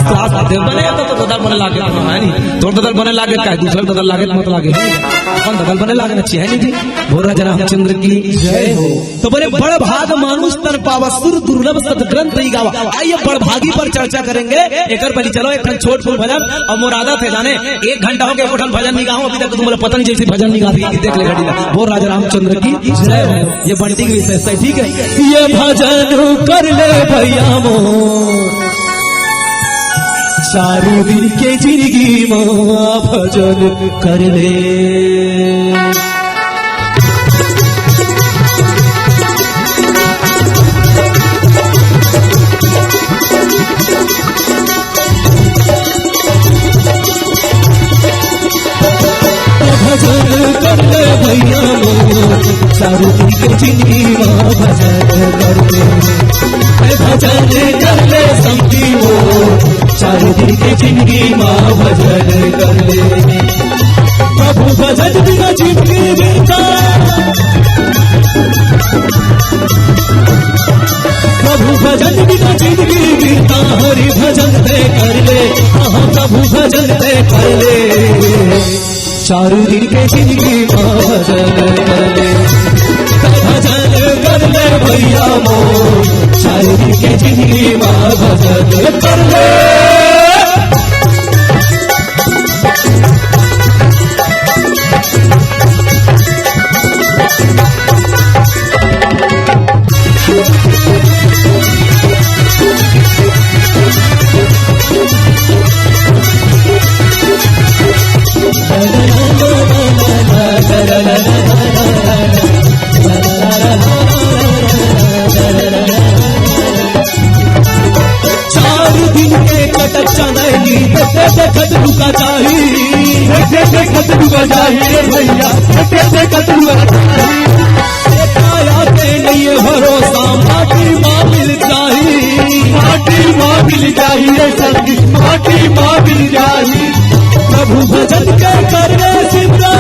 क्लास आते बने तो ददल बने लागे है नहीं तो ददल बने लागे का दूसरा ददल लागे मत लागे अपन ददल बने लागे अच्छी है नहीं जी भोरा जना रामचंद्र की जय हो तो बोले बड़ भाग मानुष तर पावा सुर दुर्लभ सत ग्रंथ ही गावा आइए बड़ भागी पर चर्चा करेंगे एक पहले चलो एक छोट छोट भजन और मुरादा थे जाने 1 घंटा हो गया कोठन भजन नहीं गाऊं अभी तक तुम्हारे पता नहीं जैसे भजन नहीं गाती देख ले घड़ी वो राजा रामचंद्र की जय हो ये बंटी की विशेषता है ठीक है ये भजन कर ले भैया मोर चारों दिन के जिंदगी मां भजन कर ले जिंदगी माँ भजन कर ले, भजन कर ले संगी वो, 4 दिन की जिंदगी माँ भजन कर ले। प्रभु भजन बिना जिंदगी बीता, प्रभु भजन बिना जिंदगी बीता, हरि भजन ते कर ले, हाँ प्रभु भजन ते कर ले, 4 दिन के जिंदगी माँ भजन कर ले, भजन कर ले भैया मो, 4 दिन के जिंदगी माँ भजन कर ले। देखत रुका चाहिए, देखत रुका चाहिए भैया, देखत रुका चाहिए, आते नहीं भरोसा, माटी माँ मिल चाहिए, माटी माँ मिल चाहिए, सब्जी माटी माँ मिल चाहिए। प्रभु भजन के करने सिमरन,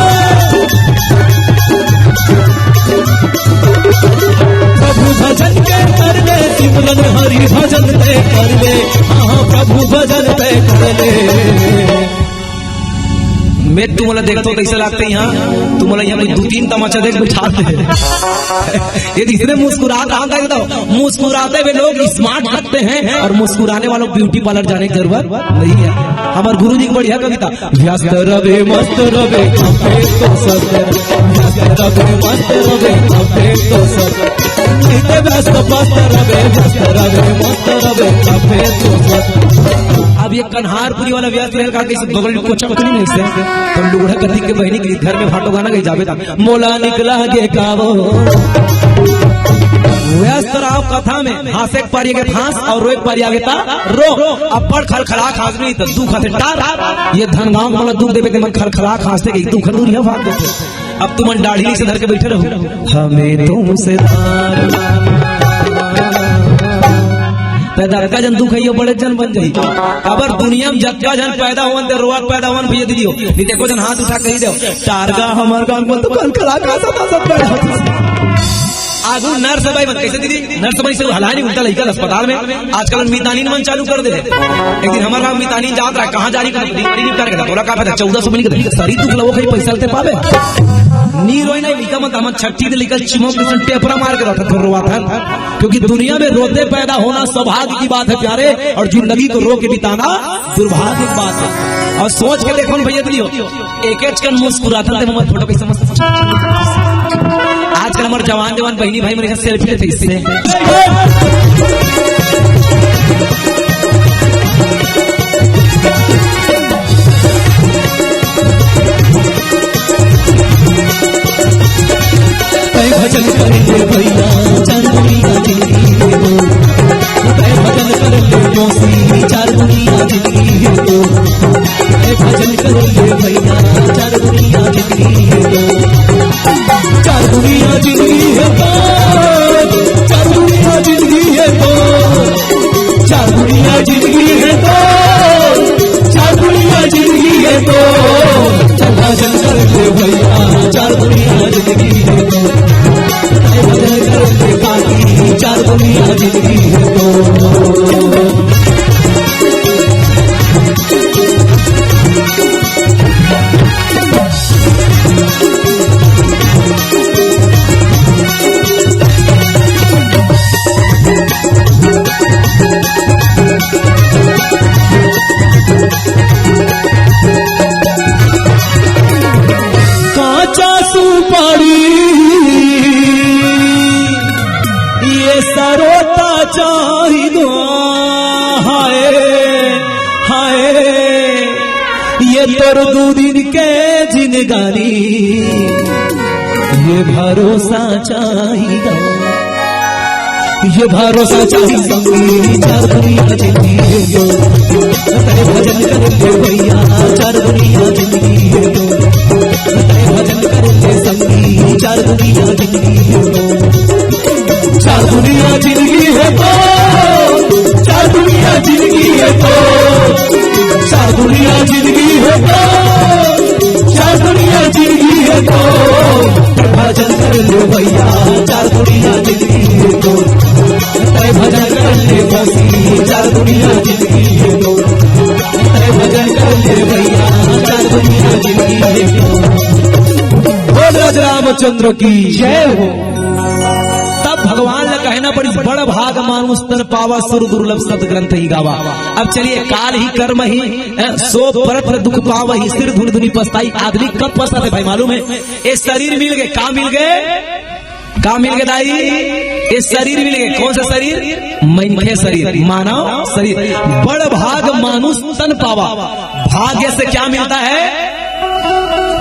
प्रभु भजन के करने सिमरन, हरि भजन ते कर ले, हाँ प्रभु भजन ते कर ले। मैं तुम्हारा देखता हूँ कैसे लगते हैं यहाँ, तुम्हारा यहाँ 2-3 तमाचा देख बिठाते हैं। ये तीसरे मुस्कुराते हुए लोग स्मार्ट लगते हैं, और मुस्कुराने वालों ब्यूटी पार्लर जाने की जरूरत नहीं है। हमारे गुरु जी की बढ़िया कविता, व्यस्त रवे मस्त रवे तो सब, व्यस्त रवे मस्त रवे तो सब, व्यस्त मस्त रवे मस्त रवे तो सब। अब ये कन्हारपुरी वाला व्यस्त रेल का कैसे बगल में कोचा बतनी नहीं से, तो लूढ़ा कथी के बहनी के घर में फाटो गाना गई जावे था, मोला निकला गे कावो। व्यस्त राव कथा में हासे एक पारी आगे फांस और रो एक पारी आगे ता रो, अपर खलखला खास नहीं तो दुख हते टार, ये धन गांव वाला दुख देवे के मन खलखला खासते के दुख दूरिया भाग देते। अब तुम दाढ़ी से धर के बैठे रहो, हमें तुमसे पैदा का जन दुख है बड़े जन बन जाई। अबर दुनिया में जत्ता जन पैदा होवन ते रोआ पैदा होवन भैया दीदियो, नी देखो जन हाथ उठा कही दो, टारगा हमार गांव में तो खलखला खासा पैदा आगू नर्स भाई मन कैसे दीदी, नर्स भाई से हला नहीं उल्टा लड़का अस्पताल में आजकल मितानीन मन चालू कर दे। एक दिन हमारा गांव मितानीन जात रहा, कहाँ जारी कर बोला का 1400 मिली सारी दुख लो कहीं पैसा लेते पावे नी रोई नहीं लिखा मत हम छठी ने लिखल चिमो के टेपरा मार के रखा था रोआ था, क्योंकि दुनिया में रोते पैदा होना सौभाग्य की बात है प्यारे, और जिंदगी को रो के बिताना दुर्भाग्य की बात है। और सोच के देखो भैया दियो, एक मुस्कुराता थे फोटो कैसे मस्त। आजकल हमारे जवान बहनी भाई मेरे सेल्फी लेते इससे भजन करेंगे भैया चार दुनिया जिंदगी है तो, भजन करेंगे जोशी 4 दुनिया जिंदगी है तो, भजन करेंगे भैया 4 दुनिया जिंदगी है तो, 4 दुनिया जिंदगी है तो, 4 दुनिया जिंदगी है तो, 4 दुनिया जिंदगी है तो, 4 दुनिया जिंदगी है तो, भजन करेंगे भैया 4 दुनिया जिंदगी है तो, भजन करेंगे काकी 4 दुनिया जिंदगी है तो। काचा सुपारी ये सरोता चाहिए, हाय हाय ये तोर 2 दिन के जिंदगानी, ये भरोसा चाहिए, ये भरोसा चाहिए संगी 4 दुनिया जिंदगी है तो, भजन करेंगे भैया 4 दुनिया जिंदगी है तो, भजन करेंगे संगी 4 दुनिया जिंदगी है तो। चार दुनिया जिंदगी है तो, चार दुनिया जिंदगी है तो, चार दुनिया जिंदगी है तो, चार दुनिया जिंदगी है तो, भजन कर लो भैया चार दुनिया जिंदगी है तो, भजन कर ले बसी चार दुनिया जिंदगी है तो, भजन कर ले भैया चार दुनिया जिंदगी है तो। बोल रामचंद्र की जय हो। तब भगवान ने कहना पड़ी बड़ भाग मानुष तन पावा सुर दुर्लभ सत ग्रंथ ही गावा। अब चलिए काल ही कर्म ही सो परत दुख पावा ही सिर धुन धुनी पछताई। आदमी कब पछता है भाई मालूम है? ये शरीर मिल गए, काम मिल गए, काम मिल गए दाई, ये शरीर मिल गए। कौन सा शरीर? मनखे शरीर, मानव शरीर। बड़ भाग मानुष तन पावा। भाग्य से क्या मिलता है?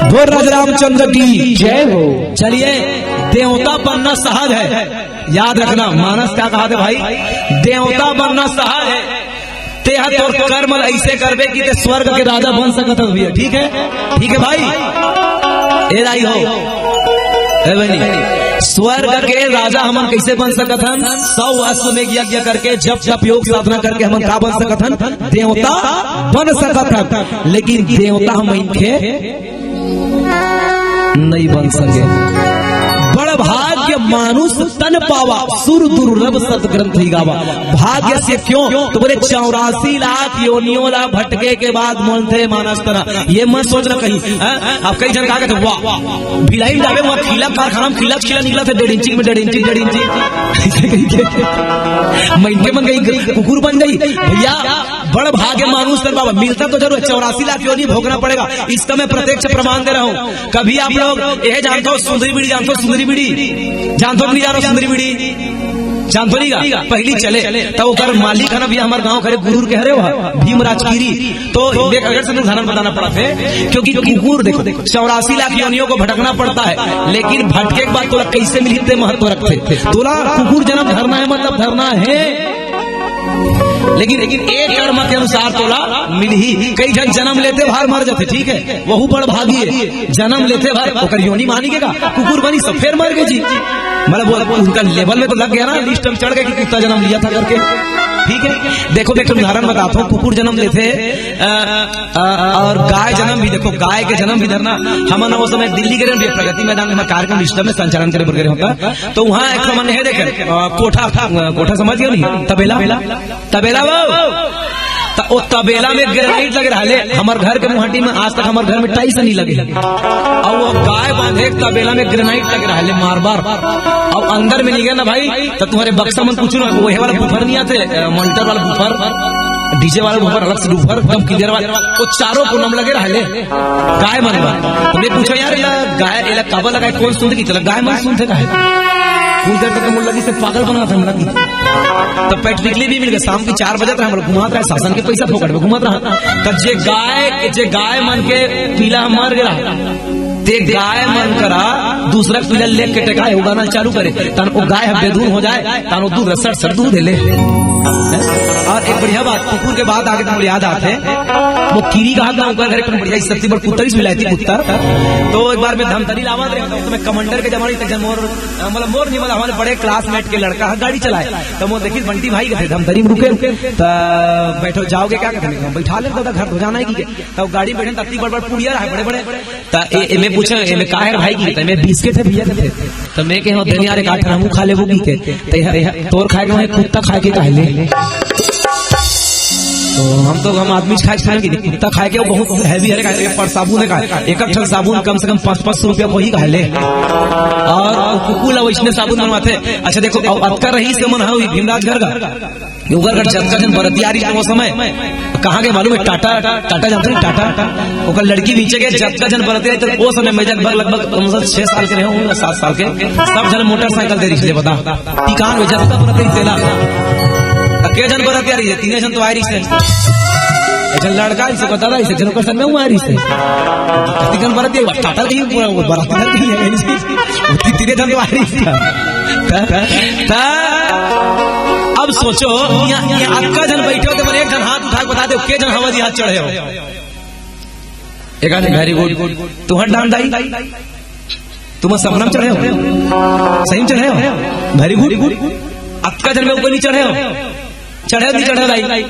बोल रामचंद्र की जय हो। चलिए देवता बनना सहज है, याद रखना। मानस क्या कहा थे भाई? देवता बनना सहज है। ते हत और कर्म ऐसे करबे कि ते स्वर्ग के राजा बन सकता भैया। ठीक है, ठीक है भाई। ए हो स्वर्ग के राजा हमन कैसे बन सकत हन? 100 अश्वमेध यज्ञ करके जप जप योग साधना करके हमन का बन सकत हन? देवता बन सकत हन। लेकिन देवता हम इनके नहीं बन सके। बड़ भाग्य मानुष तन पावा सुर दुर्लभ सत ग्रंथ ही गावा। भाग्य से क्यों? तो बोले 84 लाख योनियों ला भटके के बाद मन थे मानस तना। ये मत सोचना कहीं आप कई जन कहा वाह भिलाई जावे वहां खिला कारखाना में खिला निकला था 1.5 इंची में 1.5 इंची महीने में गई कुकुर बन गई भैया। बड़ भाग्य मानुष तन पावा मिलता तो जरूर 84 लाख योनि भोगना पड़ेगा। इसका मैं प्रत्यक्ष प्रमाण दे रहा हूँ। कभी आप लोग यह जानते हो सुंदरी बीड़ी जानते हो? सुंदरी बीड़ी जानते नहीं? जा रहा सुंदरी बीड़ी जानते नहीं का? पहली चले तब उधर मालिक है ना भैया हमारे गांव खड़े गुरूर कह रहे हो भीमराज गिरी। तो अगर से उदाहरण बताना पड़ा थे क्योंकि कुकुर देखो 84 लाख योनियों को भटकना पड़ता है। लेकिन भटके के बाद तोला कैसे मिली इतने महत्व रखते? तोला कुकुर जन्म धरना है मतलब धरना है। लेकिन एक कर्म के अनुसार तोला मिल ही। कई जन जन्म लेते बाहर मर जाते, ठीक है, वहू बड़ भागी है। जन्म लेते बाहर ओकर योनि मानी के का कुकुर बनी सब फिर मर गए जी। मतलब उनका लेवल में तो लग गया ना, लिस्ट में चढ़ गए कि कुत्ता जन्म लिया था करके। ठीक है, देखो उदाहरण बताता हूँ। कुकुर जन्म लेते और गाय जन्म भी। देखो गाय के जन्म भी धरना हम वो समय दिल्ली के प्रगति मैदान में कार्यक्रम सिस्टम में संचालन करे वगैरह होता। तो वहाँ एक समय है देखे कोठा समझ गए नहीं? तबेला वो तबेला में ग्रेनाइट लगे रहे। हमारे घर के मुहाटी में आज तक हमारे घर में टाइस नहीं लगे। और वो गाय बांधे तबेला में ग्रेनाइट लगे रहे मार बार। अब अंदर में नहीं गए ना भाई तो तुम्हारे बक्सा मन पूछो ना वही वाला बुफर नहीं आते, मॉनिटर वाला बुफर, डीजे वाला बुफर, अलग से बुफर, एकदम क्लियर वाला, वो चारों पूनम लगे रहे गाय मन बार। तुमने पूछो यार गाय काबा लगा कौन सुनते की चला? गाय मन सुनते का लगी से पागल बना था लगी। तब पेट्रिकली भी मिल गए। शाम की 4 बजे तक हम घुमात रहे, शासन के पैसा फोकट में घुमात रहा। तब जे गाय मन के पीला मर गया ते गाय मन करा दूसरा पीला ले के टेका उगाना चालू करे तन वो गाय बेदून हो जाए तन वो दूध रसड़ दूध ले। और एक बढ़िया बात कुकुर के बाद आगे तुम याद आते वो कीरी कहा था उनका घर एकदम बढ़िया सस्ती बड़ कुत्ता भी लाती कुत्ता। तो एक बार मैं धमतरी लावा तो मैं कमांडर के जमाने तक मोर मतलब मोर नहीं मतलब हमारे बड़े क्लासमेट के लड़का गाड़ी चलाए। तो वो देखिए बंटी भाई के धमतरी में रुके तो बैठो जाओगे क्या कहते हैं बैठा ले घर तो जाना है की। तब गाड़ी बैठे तत्ती बड़ पुड़िया रहा बड़े बड़े। मैं पूछा मैं कहा है भाई की मैं बिस्किट है भैया थे। तो मैं कह धनिया रे काट हमू खा ले वो की के तोर खाए के कुत्ता खाए के कहले। तो हम आदमी खाए की कुत्ता खाए के बहुत हैवी है पर साबुन है एक साबुन कम से कम 500 रुपया को ही कहले। और कुकुल वैष्णव साबुन बनवाते। अच्छा देखो अतका रही से मन हुई भीमराज घर का जब जन बरतियारी वो समय कहाँ के मालूम है? टाटा जानते हैं? टाटा ओकर लड़की नीचे के जब जन बरतियारी तो वो समय में लगभग 6 साल के रहे होंगे 7 साल के सब जन मोटरसाइकिल दे रही बता टिकान में जब बरतियारी तेला के जन बरतियारी है 3 जन तो आयरी से लड़का इसे बता रहा इसे जनों में हूँ आयरी से जन बरतियारी टाटा कहीं बरतियारी है 3 जन तो आयरी से। अब सोचो अक्का जन बैठे हो तो एक जन हाथ उठा बता दो के जन हवा जी हाथ चढ़े हो? एक वेरी गुड तुहर डांड दाई तुम सपना में चढ़े हो, सही में चढ़े हो, वेरी गुड। अक्का जन्म में ऊपर नहीं चढ़े हो, चढ़े नहीं चढ़े भाई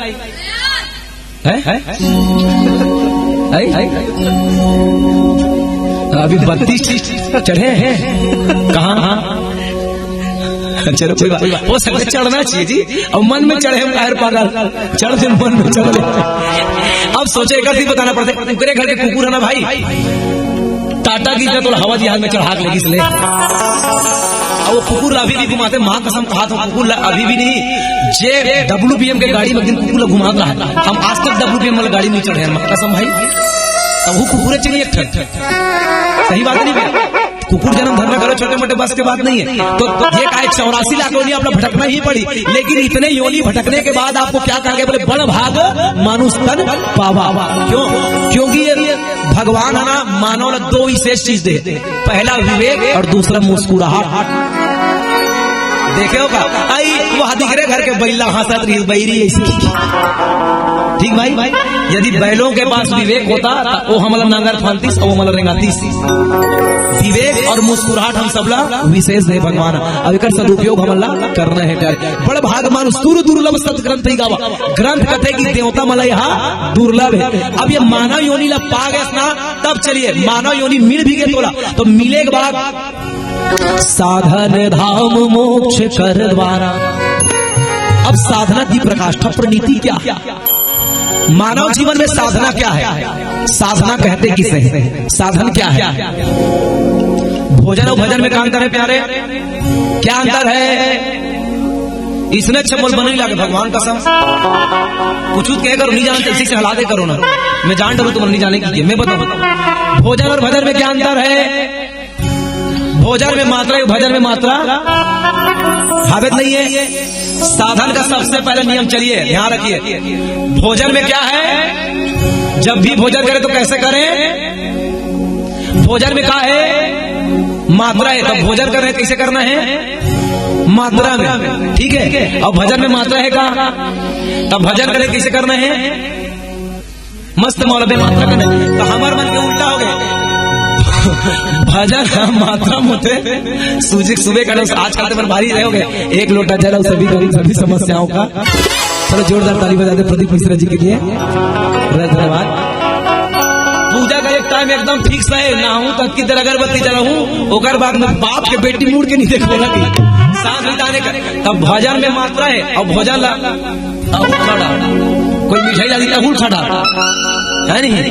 अभी 32 चढ़े हैं कहाँ? चलो कोई बात, वो सब चढ़ना चाहिए जी। अब मन में चढ़े हम कायर पागल, चढ़ दिन मन में चढ़ ले। अब सोचे एक ही बताना पड़ता है, तेरे घर के कुकुर है ना भाई, टाटा की तो हवा जहाज में चढ़ा लेगी इसलिए। अब वो कुकुर अभी भी घुमाते, माँ कसम कहा था कुकुर अभी भी नहीं, जे WPM के गाड़ी में दिन कुकुर घुमा रहा है। हम आज तक WPM वाली गाड़ी नहीं चढ़े हैं कसम भाई, अब वो कुकुर चाहिए एक सही बात नहीं है। कुकुर जन्म धर्म करो, छोटे मोटे बस के बात नहीं है। तो ये का 84 लाख योनि आपने भटकना ही पड़ी, लेकिन इतने योनि भटकने के बाद आपको क्या कहा गया? बोले बड़ भाग मानुष तन पावा। क्यों? क्योंकि ये भगवान है ना, मानव ने 2 विशेष चीज दे, पहला विवेक और दूसरा मुस्कुराहट। देखे हो का आई वो दिख रहे घर के बैला हंसत रही बैरी ऐसी, ठीक भाई। यदि बैलों के पास विवेक होता तो वो हमला नांगर फानतीस और वो हमला रेंगातीस। विवेक और मुस्कुराहट हम सबला विशेष दे भगवान, अब एक सदुपयोग हमला करना है। बड़ भाग मानुष दूर दुर्लभ सत्ग्रंथ ही गावा, ग्रंथ कथे की देवता मला यहाँ दुर्लभ है। अब ये मानव योनि ला पा गए ना, तब चलिए मानव योनि मिल भी गए तोला, तो मिले के बाद साधन धाम मोक्ष कर द्वारा। अब साधना की प्रकाष्ठा प्रणीति क्या है? मानव जीवन में साधना क्या है? साधना कहते किसे है? साधन क्या है? भोजन और भजन में क्या अंतर है प्यारे? क्या अंतर है? इसने चमल बन नहीं लगे भगवान कसम, कुछ कह करो नहीं जानते इसी से हला दे करो ना, मैं जान डरू तुम नहीं जाने की, मैं बताऊं भोजन और भजन में क्या अंतर है? भोजन में मात्रा, भजन में मात्रा हाबित नहीं है। साधन का सबसे पहले नियम चलिए ध्यान रखिए, भोजन में क्या है? जब भी भोजन करें तो कैसे करें? भोजन में क्या है? मात्रा है, तो भोजन कर रहे कैसे करना है? मात्रा में, ठीक है। और भजन में मात्रा है का, तब भजन करें कैसे करना है? मस्त मौलवी मात्रा करना। तो हमारे मन के उल्टा हो गए, भजन मात्रा होते सूजिक सुबह का आजकल तो भारी रहे हो गए, एक लोटा जला सभी समस्याओं का। चलो जोरदार ताली बजा दे प्रदीप मिश्रा जी के लिए, धन्यवाद। पूजा का एक टाइम एकदम फिक्स है, ना हूं तक की तरह अगरबत्ती जलाऊं, ओकर बाद में बाप के बेटी मुड़ के नहीं देखने लगी सांस बिताने का। तब भजन में मात्रा है, और भोजन ला कोई मिठाई ला दी उठ खड़ा है नहीं,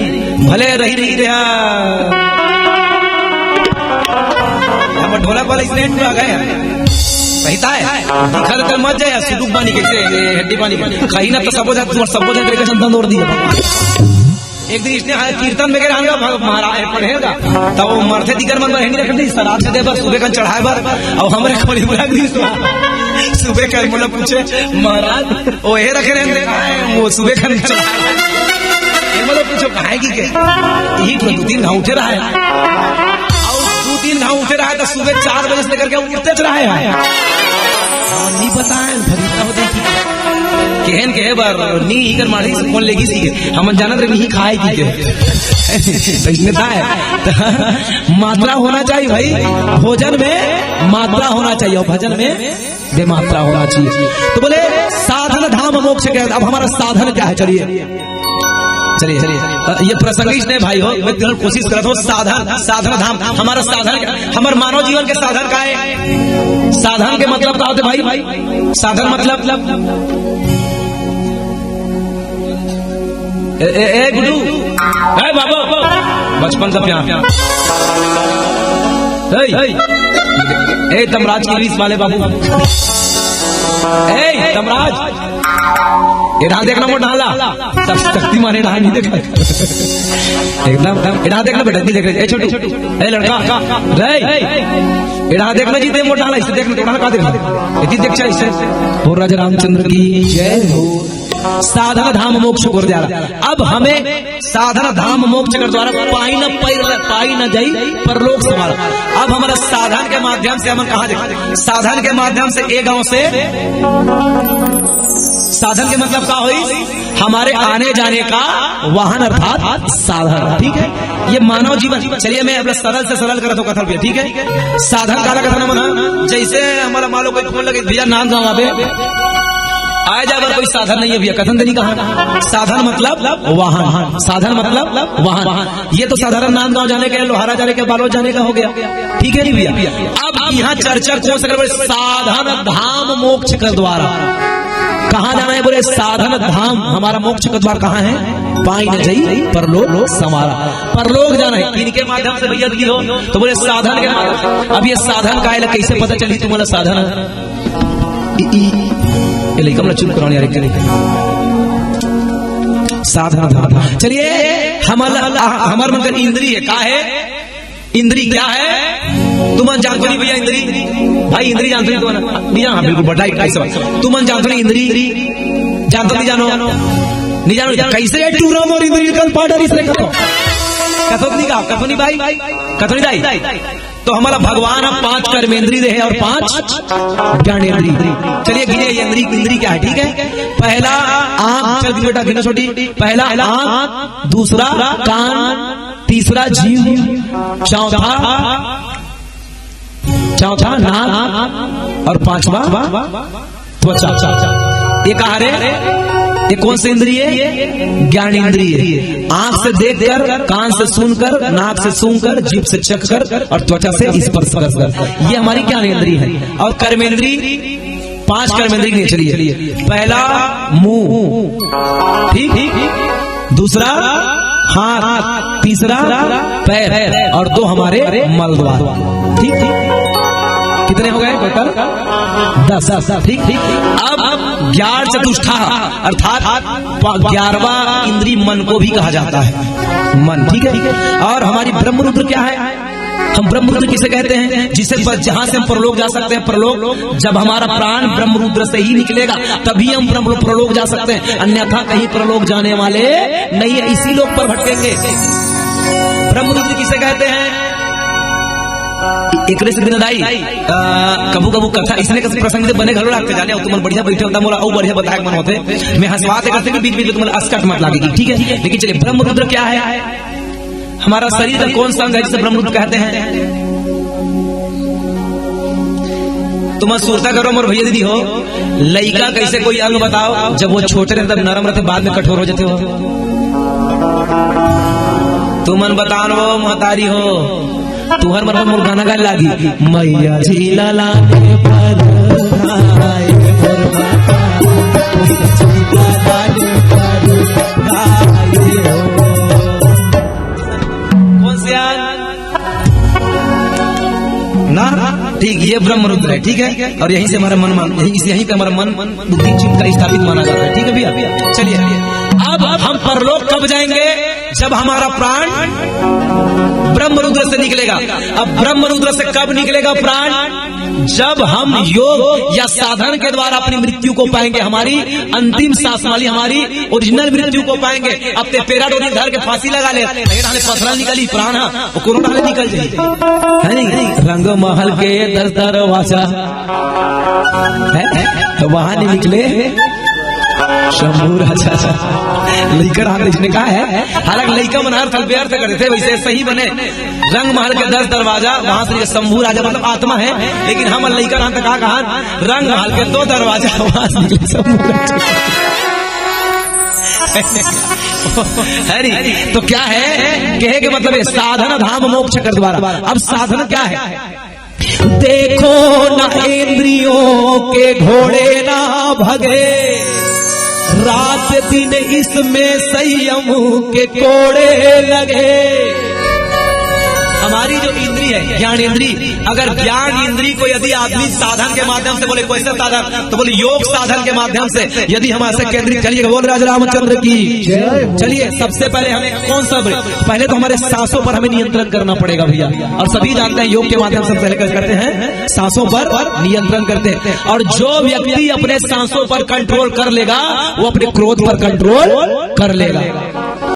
भले रही नहीं रहा ढोलक वाला स्टैंड में आ गए सहीता है, दिखल कर मत जाए सुदुक पानी कैसे हड्डी पानी खाई ना तो सब तरीके से दौड़ दिया। एक दिन इसने कीर्तन में महाराज पढ़ेगा तब वो मरते दिगर मन में रख दी शराब से दे बस सुबह का चढ़ाए बार, और हमारे खोली बुला दी सुबह का बोला पूछे महाराज वो ये रखे रहे वो सुबह का चढ़ाए, मतलब पूछो कहा की यही 2-3 घाव उठे रहा है, 2-3 घाव उठे रहा है तो सुबह 4 बजे से लेकर के उठते रहा है। नहीं पता है खरीदता हो देखी केहन के बार नी ही कर मारी कौन लेगी सी हम जानत रहे नहीं खाए की तो इसमें था है मात्रा होना चाहिए भाई, भोजन में मात्रा होना चाहिए और भजन में बेमात्रा होना चाहिए। तो बोले साधन धाम मोक्ष के, अब हमारा साधन क्या है? चलिए ये प्रसंगिक नहीं भाई हो, मैं कोशिश करता हूँ। साधन धाम हमारा साधन, हमारे मानव जीवन के साधन का है। साधन के मतलब क्या होते भाई? साधन मतलब गुरु है बाबा बचपन का प्यार, तमराज की रीस वाले बाबू, तमराज इधर देखना मोटा हाला सब शक्तिमान इधर नहीं देखना, एकदम इधर देखना बेटा नहीं देख रहे छोटी ए लड़का रे इधर देखना जीते मोटा हाला, इसे देखना थोड़ा का देखना इतनी देख चाहिए इसे। और राजा रामचंद्र की जय हो। साधन धाम मोक्ष कर जा रहा, अब हमें साधन धाम मोक्ष कर द्वारा पाई न जाई परलोक सवार। अब हमारा साधन के माध्यम से हम कहा जाए, साधन के माध्यम से एक गांव से साधन के मतलब का हुई हमारे आने जाने का वाहन अर्थात साधन। ठीक है, ये मानव जीवन। चलिए मैं अपना सरल से सरल करता हूँ कथन भैया। ठीक है, साधन काला कथन मना, जैसे हमारा मालो कोई फोन लगे भैया नाम गाँव आवे आए जाकर कोई साधन नहीं है भैया, कथन नहीं कहा। साधन मतलब वाहन, साधन मतलब वाहन। ये तो साधारण नांदगांव जाने का, लोहारा जाने का, बालोद जाने का हो गया। ठीक है नहीं भैया। अब यहाँ चर्चा कौन सा कर, साधन धाम मोक्ष का द्वारा। कहाँ जाना है बोले, साधन धाम। हमारा मोक्ष का द्वार कहाँ है, पाई न जई परलोक समारा। परलोक जाना है, किनके माध्यम से भैया की हो, तो बोले साधन के माध्यम। अब ये साधन का है, कैसे पता चली तुम्हारा साधन चुप कराने साधन। चलिए हमारे मतलब इंद्रिय का है, इंद्री क्या है तुम जानते नहीं भैया। इंद्री भाई, इंद्री जानते नहीं तुम भैया? हाँ बिल्कुल बड़ा तुम जानते नहीं इंद्री, जानते नहीं, जानो नहीं जानो कैसे टूरम और इंद्री का पार्टनर इसने कथोनी का कथोनी भाई, कथोनी दाई। तो हमारा भगवान हम 5 कर्मेंद्री दे है और 5 ज्ञानेंद्री। चलिए गिने इंद्री क्या है। ठीक है, पहला आंख, चल बेटा गिनो छोटी। पहला आंख, दूसरा कान, तीसरा जीभ, चौथा नाक और 5वां त्वचा। ये कहा रे, ये कौन सी इंद्रिय है, ज्ञान इंद्रिय। आंख से देखकर, कान से सुनकर, नाक से सूंघकर, जीभ से चखकर और त्वचा से स्पर्श कर, ये हमारी ज्ञान इंद्रिय है। और कर्मेंद्री 5 कर्मेंद्री की। चलिए पहला मुंह, ठीक, दूसरा हाथ, तीसरा पैर और 2 हमारे मलद्वार। ठीक, कितने हो गए टोटल, 10। ठीक। अब 11 चतुष्ठा अर्थात 11वां इंद्री मन को भी कहा जाता है, मन। ठीक है, और हमारी ब्रह्मरुद्र क्या है, हम ब्रह्मरुद्र किसे कहते हैं, जिसे जहां से हम परलोक जा सकते हैं। परलोक जब हमारा प्राण ब्रह्मरुद्र से ही निकलेगा तभी हम परलोक जा सकते हैं, अन्यथा कहीं परलोक जाने वाले नहीं है, इसी लोक पर भटकेंगे। ब्रह्मरुद्र किसे कहते हैं, एक दिनदाई कबू कबू कथा इसने कैसे प्रसंग बने घरों लागते जाने तुम बढ़िया बैठे होता मोला और बढ़िया बताया मन होते मैं हंसवाते करते कि बीच बीच में तुम्हारा अस्कट मत लगेगी। ठीक है, लेकिन चलिए ब्रह्मरुद्र क्या है, हमारा शरीर का कौन सा अंग है जिसे ब्रह्मरुद्र कहते हैं। तुम सोचता करो मोर भैया दीदी हो, लइका कैसे कोई अंग बताओ, जब वो छोटे रहते नरम रहते बाद में कठोर हो जाते हो। तुमन बताओ महतारी हो, तुहर मरम मोर गाना गाने लागी, मैया झीला लाने पर आए मोर माता, झीला लाने पर आए हो। कौन से ना, ठीक, ये ब्रह्मरुद्र है। ठीक है, और यहीं से हमारा मन यहीं पे हमारा मन बुद्धि चित्त का स्थापित माना जाता है। ठीक है भैया, चलिए अब हम परलोक कब जाएंगे, जब हमारा प्राण ब्रह्मरुद्र से निकलेगा। अब ब्रह्मरुद्र से कब निकलेगा प्राण, जब हम योग या साधन के द्वारा अपनी मृत्यु को पाएंगे, हमारी अंतिम सांस वाली हमारी ओरिजिनल मृत्यु को पाएंगे। अब ते पेरा डोरी धर के फांसी लगा ले, पसरा निकली प्राण वो कोरोना निकल जाए है नहीं। रंग महल के 10 दरवाजा तो वहां नहीं निकले शंभू राजा। लइका इसने कहा है, हालांकि लइका मन हर थल व्यर्थ करते थे, वैसे सही बने रंग महल के 10 दरवाजा, वहां से शंभू राजा मतलब आत्मा है, लेकिन हम लइका राम तक कहा रंग महल के 2 दरवाजा, वहां से निकले शंभू राजा। तो क्या है, कहे के मतलब साधन धाम मोक्ष कर द्वारा। अब साधन क्या है, देखो न इंद्रियों के घोड़े ना भगे, रात दिन इसमें संयम के कोड़े लगे। हमारी जो इंद्री है ज्ञान इंद्री, अगर ज्ञान इंद्री को यदि आदमी साधन के माध्यम से, बोले कैसे साधन, तो बोले योग साधन के माध्यम से यदि हम ऐसे केंद्रित करिएगा, बोल राजा रामचंद्र की। चलिए सबसे पहले हमें कौन सा, पहले तो हमारे सांसों पर हमें नियंत्रण करना पड़ेगा भैया, और सभी जानते हैं योग के माध्यम से पहले क्या करते हैं, सांसों पर नियंत्रण करते हैं। और जो व्यक्ति अपने सांसों पर कंट्रोल कर लेगा वो अपने क्रोध पर कंट्रोल कर लेगा।